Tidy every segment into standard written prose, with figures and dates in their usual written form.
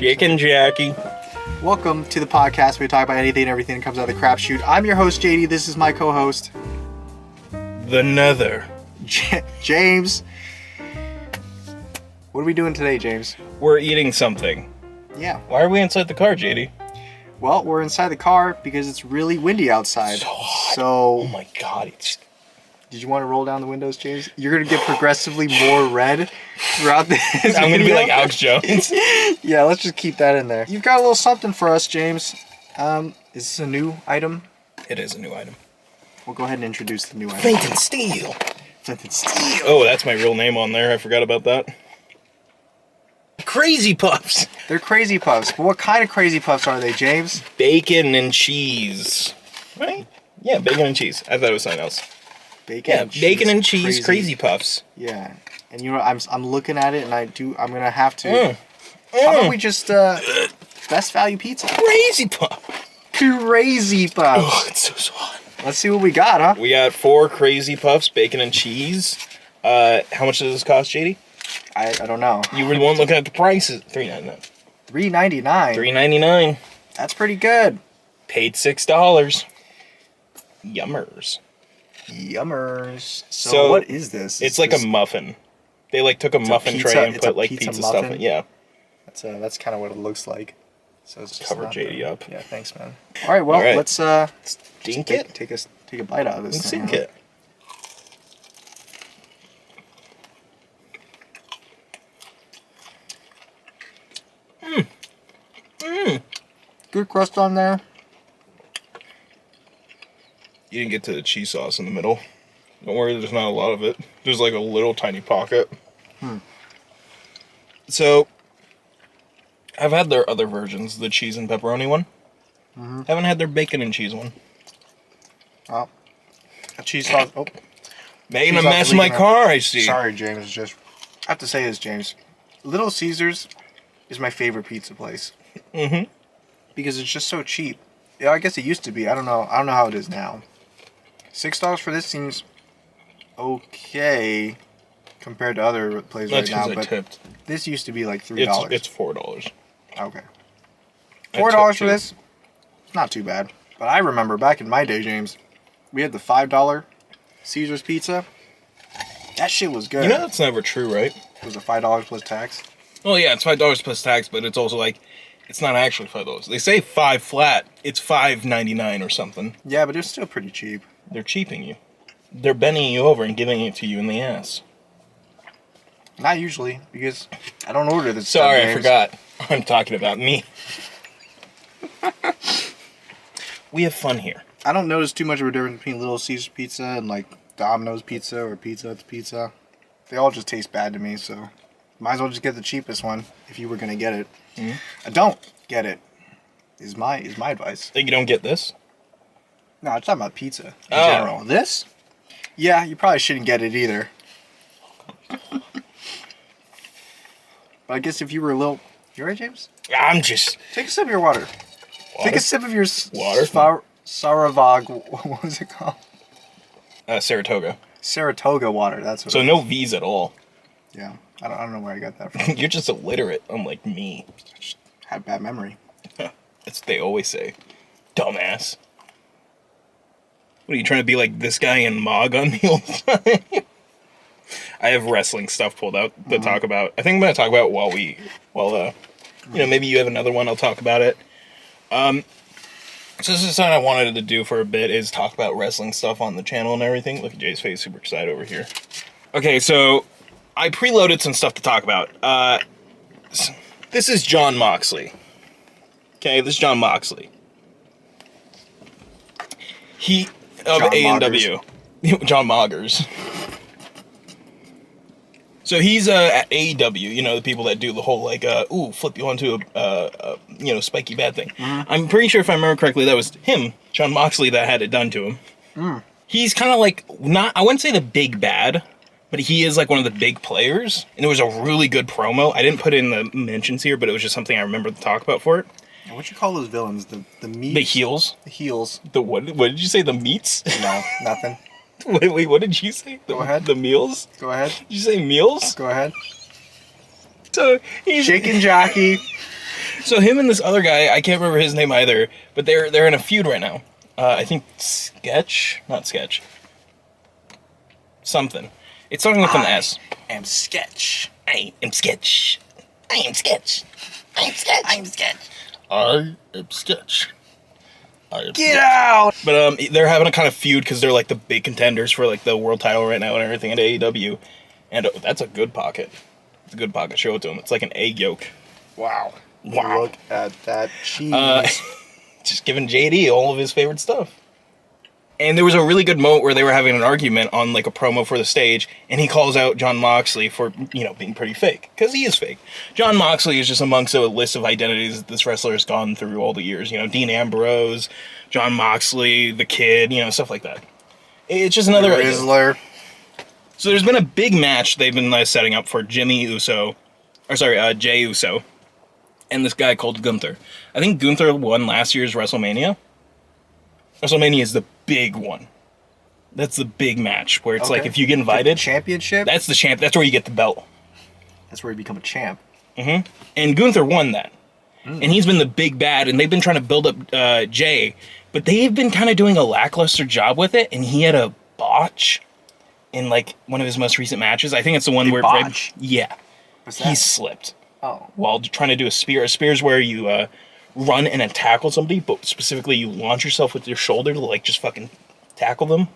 Chicken Jackie. Welcome to the podcast where we talk about anything and everything that comes out of the crap chute. I'm your host, JD. This is my co-host, The Nether. James. What are we doing today, James? We're eating something. Yeah. Why are we inside the car, JD? Well, we're inside the car because it's really windy outside. So hot. So, Oh my god, it's... Did you want to roll down the windows, James? You're going to get progressively more red throughout this I'm going to be video. like Alex Jones. Yeah, let's just keep that in there. You've got a little something for us, James. Is this a new item? It is a new item. We'll go ahead and introduce the new item. Flint and Steel. Flint and Steel. Oh, that's my real name on there. I forgot about that. Crazy Puffs. They're Crazy Puffs. But what kind of Crazy Puffs are they, James? Bacon and cheese. Right? Yeah, bacon and cheese. I thought it was something else. Bacon Yeah, bacon and cheese crazy Puffs. Yeah. And you know, I'm looking at it and I'm going to have to. How about we just, best value pizza? Crazy Puff. Crazy Puffs. Oh, it's so hot. Let's see what we got, huh? We got 4 Crazy Puffs, bacon and cheese. How much does this cost, JD? I don't know. You were the one looking at the prices. $3.99. $3.99. $3.99. That's pretty good. Paid $6. Yummers. Yummers. So So, what is this? It's like a muffin. They like took a muffin pizza- tray and it's a put like pizza pizza stuff muffin? in. Yeah. That's kind of what it looks like. So it's just Cover not JD the- up. Yeah, thanks, man. All right, well, All right. let's Dink take, it. take a bite out of this Let's thing. sink it. Good crust on there. You didn't get to the cheese sauce in the middle. Don't worry, there's not a lot of it. There's like a little tiny pocket. So, I've had their other versions, the cheese and pepperoni one. Haven't had their bacon and cheese one. Oh, a cheese sauce. Oh, Making a Cheese off mess the in my leaking car, I see. sorry, James. Just I have to say this, James. Little Caesars is my favorite pizza place. Because it's just so cheap. Yeah, I guess it used to be. I don't know how it is now. $6 for this seems okay compared to other places That's right now. because I But tipped. this used to be like $3. It's $4. Okay. I $4 tipped for too. this? It's not too bad. But I remember back in my day, James, we had the $5 Caesar's pizza. That shit was good. You know that's never true, right? It was a $5 plus tax. Well, yeah, it's $5 plus tax, but it's also like, it's not actually $5. They say 5 flat. It's $5.99 or something. Yeah, but it was still pretty cheap. They're cheaping you. They're bending you over and giving it to you in the ass. Not usually, because I don't order this Sorry, stuff, I James. forgot. I'm talking about me. We have fun here. I don't notice too much of a difference between Little Caesars pizza and like Domino's pizza or Pizza Hut's pizza. They all just taste bad to me, so might as well just get the cheapest one if you were gonna get it. I don't get it. Is my advice. Think you don't get this? No, I'm talking about pizza in Oh. general. This? Yeah, you probably shouldn't get it either. But I guess if you were a little... You alright, James? I'm just... Take a sip of your water. Take a sip of your... Water? Saravag... What was it called? Saratoga. Saratoga water, that's what So it no V's at all. is. Yeah, I don't know where I got that from. You're just illiterate, unlike me. Just had bad memory. That's what they always say. Dumbass. What are you trying to be like this guy in Mog on me all the time? I have wrestling stuff pulled out to talk about. I think I'm going to talk about maybe you have another one, I'll talk about it. So this is something I wanted to do for a bit, is talk about wrestling stuff on the channel and everything. Look at Jay's face, super excited over here. Okay, so I preloaded some stuff to talk about. This is John Moxley. Okay, this is John Moxley. He of John A&W. John Moggers. So he's at AEW, you know, the people that do the whole like flip you onto a spiky bad thing. I'm pretty sure if I remember correctly that was him, John Moxley, that had it done to him. He's kind of like I wouldn't say the big bad, but he is like one of the big players. And it was a really good promo. I didn't put it in the mentions here, but it was just something I remember to talk about for it. Now, what you call those villains? The meats? The heels. The heels. The what did you say? The meats? No, nothing. Wait, what did you say? Go ahead. The meals? Go ahead. Did you say meals? Go ahead. So he's Chicken jockey. So him and this other guy, I can't remember his name either, but they're in a feud right now. I think not Sketch. Something. It's something with an S. I am Sketch. I am Sketch. I am Sketch. I am Sketch. I am Sketch. I am Sketch. Get out! But they're having a kind of feud because they're like the big contenders for like the world title right now and everything at AEW, and that's a good pocket. It's a good pocket. Show it to them. It's like an egg yolk. Wow. Wow. Look at that cheese. Just giving JD all of his favorite stuff. And there was a really good moment where they were having an argument on like a promo for the stage, and he calls out Jon Moxley for, being pretty fake, because he is fake. Jon Moxley is just amongst a list of identities that this wrestler has gone through all the years. Dean Ambrose, Jon Moxley, The Kid, stuff like that. It's just another... Rizzler. So there's been a big match they've been setting up for Jay Uso, and this guy called Gunther. I think Gunther won last year's WrestleMania. WrestleMania is the big one. That's the big match where it's like if you get invited, the championship. that's the champ. That's where you get the belt. That's where you become a champ. Mm-hmm. And Gunther won that, and he's been the big bad. And they've been trying to build up Jay, but they've been kind of doing a lackluster job with it. And he had a botch in like one of his most recent matches. I think it's the one where botch? Yeah, What's that? he slipped. Oh. While trying to do a spear. A spear is where you run and tackle somebody, but specifically you launch yourself with your shoulder to like just fucking tackle them.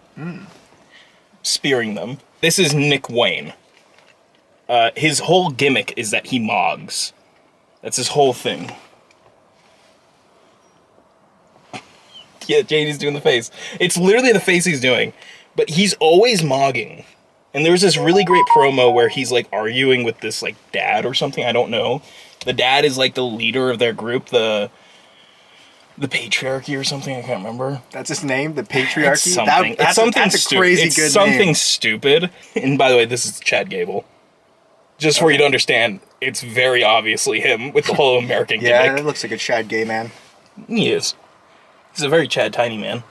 Spearing them. This is Nick Wayne. His whole gimmick is that he mogs. That's his whole thing. Yeah, JD's doing the face. It's literally the face he's doing. But he's always mogging. And there was this really great promo where he's like arguing with this like dad or something, I don't know. The dad is like the leader of their group, the patriarchy or something, I can't remember. That's his name, the patriarchy. It's something. That's a crazy it's good something name. stupid. And by the way, this is Chad Gable. Just for you to understand, it's very obviously him with the whole American Yeah, gimmick. it looks like a Chad gay man. He is. He's a very Chad tiny man.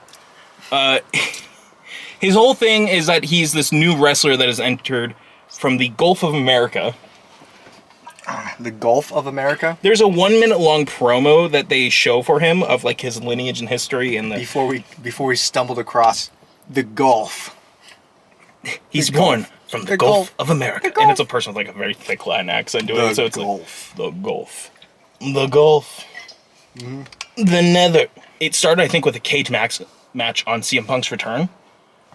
His whole thing is that he's this new wrestler that has entered from the Gulf of America. The Gulf of America? There's a 1 minute long promo that they show for him of like his lineage and history and Before we stumbled across the Gulf. He's born from the Gulf of America. And it's a person with like a very thick Latin accent doing it, so it's Gulf. like the Gulf. The Gulf. Mm-hmm. The Nether. It started, I think, with a cage match on CM Punk's return,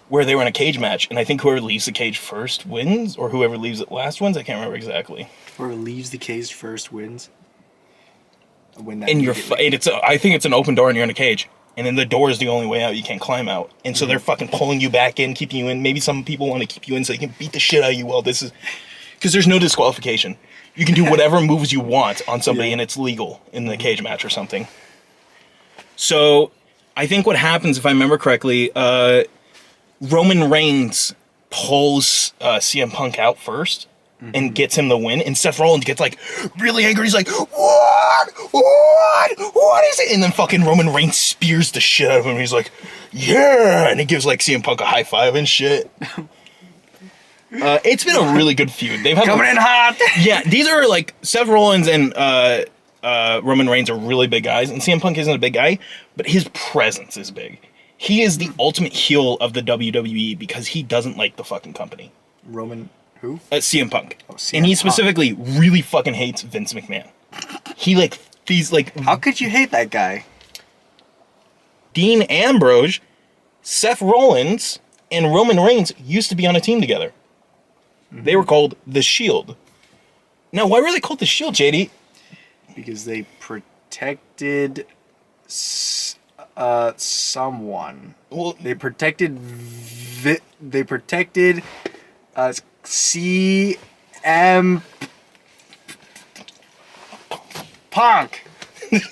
where they were in a cage match, and I think whoever leaves the cage first wins, or whoever leaves it last wins. I can't remember exactly. Whoever leaves the cage first wins. Win that. And I think it's an open door, and you're in a cage, and then the door is the only way out. You can't climb out, and so they're fucking pulling you back in, keeping you in. Maybe some people want to keep you in so they can beat the shit out of you. Well, this is because there's no disqualification. You can do whatever moves you want on somebody, and it's legal in the cage match or something. So, I think what happens, if I remember correctly, Roman Reigns pulls CM Punk out first and gets him the win, and Seth Rollins gets like really angry. He's like, what is it? And then fucking Roman Reigns spears the shit out of him. He's like, yeah, and he gives like CM Punk a high five and shit. It's been a really good feud. They've had coming in hot. Yeah, these are like Seth Rollins and Roman Reigns are really big guys, and CM Punk isn't a big guy, but his presence is big. He is the ultimate heel of the WWE because he doesn't like the fucking company. Roman who? CM Punk. Oh, CM and he Punk. specifically really fucking hates Vince McMahon. He's like... How could you hate that guy? Dean Ambrose, Seth Rollins, and Roman Reigns used to be on a team together. Mm-hmm. They were called The Shield. Now, why were they called The Shield, JD? Because they protected someone. Well, They protected CM Punk. and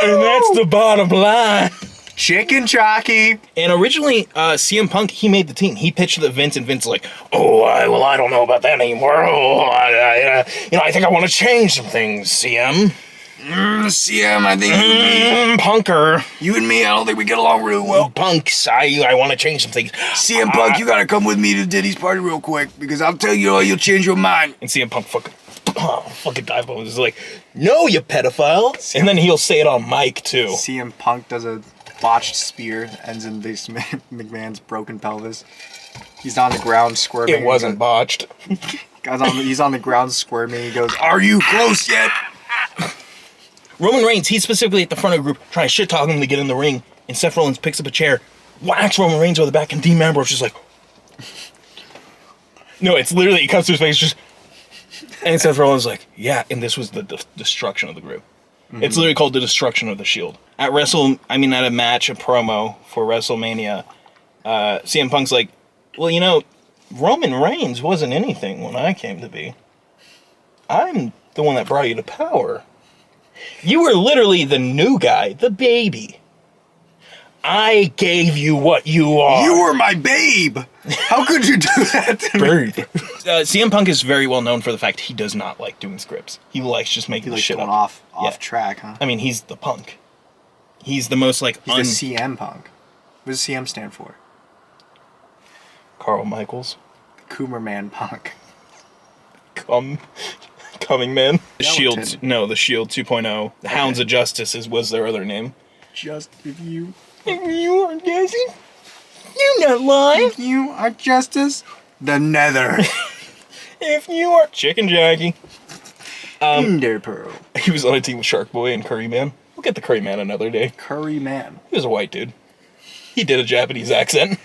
that's the bottom line. Chicken jockey. And originally, CM Punk, he made the team. He pitched it to Vince, and Vince was like, I don't know about that anymore. I think I want to change some things, CM. CM, I think Punker. you and me, I don't think we get along really well. Punks, I want to change some things. CM Punk, you gotta come with me to Diddy's party real quick, because I'll tell you all, you'll change your mind. And CM Punk fucking dive bombs is like, no, you pedophile. And then he'll say it on mic too. CM Punk does a botched spear, ends in Vince McMahon's broken pelvis. He's on the ground squirming. It wasn't botched. He's on the ground squirming. He goes, "Are you close yet?" Roman Reigns, he's specifically at the front of the group trying to shit talk him to get in the ring, and Seth Rollins picks up a chair, whacks Roman Reigns over the back, and Dean Ambrose just like, no, it's literally, it comes to his face, just, and Seth Rollins is like, yeah, and this was the destruction of the group. Mm-hmm. It's literally called the destruction of the Shield. At a match, a promo for WrestleMania, CM Punk's like, well, you know, Roman Reigns wasn't anything when I came to be. I'm the one that brought you to power. You were literally the new guy, the baby. I gave you what you are. You were my babe. How could you do that to me? CM Punk is very well known for the fact he does not like doing scripts. He likes just making the shit going up. off track, huh? I mean, he's the Punk. He's the most like... He's the CM Punk. What does CM stand for? Carl Michaels. Coomer Man Punk. Coming Man. The Skeleton. Shield. No, the Shield 2.0. The Hounds of Justice was their other name. Just if you... If you are guessing, you're not lying. If you are Justice, the Nether. If you are Chicken Jackie. Kinder Pearl. He was on a team with Shark Boy and Curry Man. We'll get the Curry Man another day. Curry Man. He was a white dude. He did a Japanese accent.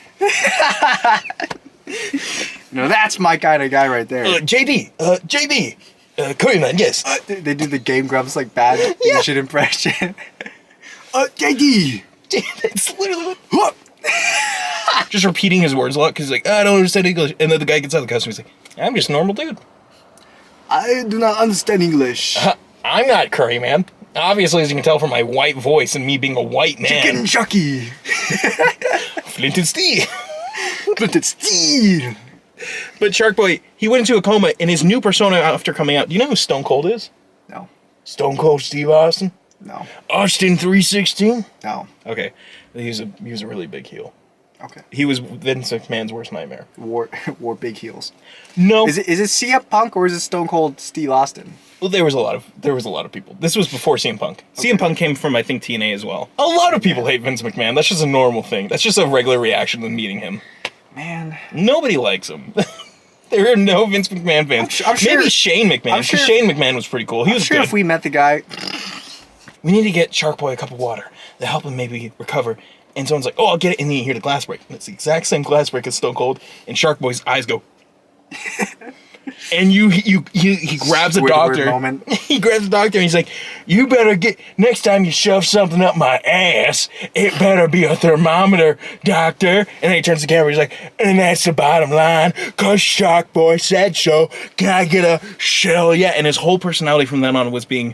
No, that's my kind of guy right there. JD, Curry Man, yes. They do the Game Grumps like bad Asian impression. JD. It's literally what? Just repeating his words a lot because he's like, I don't understand English. And then the guy gets out of the costume. He's like, I'm just a normal dude. I do not understand English. I'm not Curry Man. Obviously, as you can tell from my white voice and me being a white man. Chicken Chucky. Flint and Steel. Flint and Steel. But Shark Boy, he went into a coma, and his new persona after coming out, do you know who Stone Cold is? No. Stone Cold Steve Austin? No. Austin 316? No. Okay. He was a really big heel. Okay. He was Vince McMahon's worst nightmare. Wore big heels. No. Is it CM Punk or is it Stone Cold Steve Austin? Well, there was a lot of people. This was before CM Punk. Okay. CM Punk came from, I think, TNA as well. A lot of people hate Vince McMahon. That's just a normal thing. That's just a regular reaction to meeting him. Man. Nobody likes him. There are no Vince McMahon fans. I'm sure, maybe Shane McMahon, because Shane McMahon was pretty cool. He was sure good. If we met the guy... We need to get Shark Boy a cup of water to help him maybe recover. And someone's like, oh, I'll get it. And then you hear the glass break. And it's the exact same glass break as Stone Cold. And Shark Boy's eyes go... And he grabs a doctor. Moment. He grabs a doctor and he's like, you better get, next time you shove something up my ass, it better be a thermometer, doctor. And then he turns to the camera, he's like, and that's the bottom line, cause Shark Boy said so. Can I get a shell yet? And his whole personality from then on was being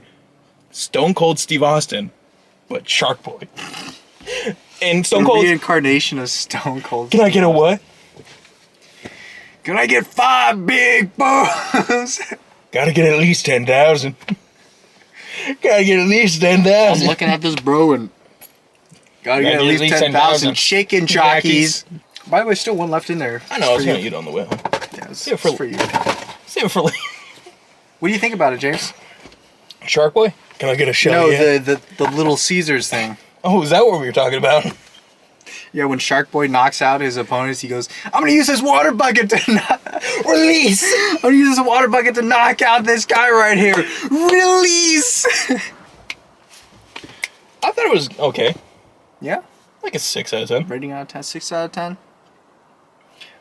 Stone Cold Steve Austin, but Shark Boy. And Stone Cold... reincarnation of Stone Cold. Can I get a what? Can I get 5 big bones? Gotta get at least 10,000. Gotta get at least 10,000. I'm looking at this bro and... Gotta get at least 10,000 chicken jockeys. By the way, still one left in there. I know, I was gonna eat on the way home. Yeah, it's for you. Save it for later. What do you think about it, James? Shark Boy? Can I get a shot? No, the Little Caesars thing. Oh, is that what we were talking about? Yeah, when Shark Boy knocks out his opponents, he goes, I'm gonna use this water bucket to release! I'm gonna use this water bucket to knock out this guy right here. Release! I thought it was okay. Yeah? Like a 6 out of 10. Rating out of 10, 6 out of 10?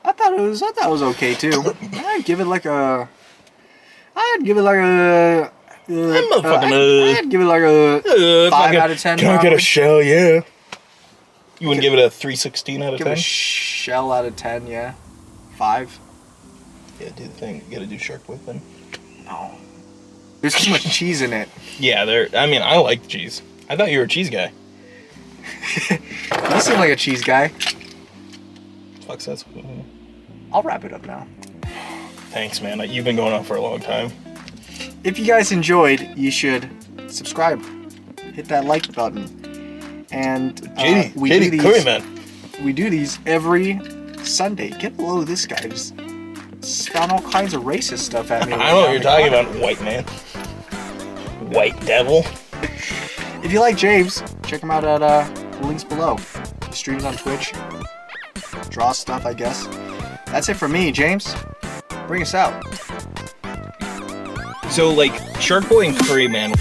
I thought it was okay too. I'd give it like a... I'd give it like a 5 out of 10. Can I get a shell? Yeah. You wouldn't give it a 316 out of 10? Give it a shell out of 10, yeah. 5. Yeah, do the thing. You gotta do Shark Boy then. No. There's too much cheese in it. Yeah, I mean, I like cheese. I thought you were a cheese guy. You seem like a cheese guy. Fuck, that's... I'll wrap it up now. Thanks, man. You've been going on for a long time. If you guys enjoyed, you should subscribe, hit that like button, and JD, Curry Man. we do these every Sunday. Get below this guy. Just spout all kinds of racist stuff at me. I don't know what you're talking about, white man. White devil. If you like James, check him out at the links below. He streams on Twitch. Draws stuff, I guess. That's it for me, James. Bring us out. So, like, Shark Boy and Curry Man.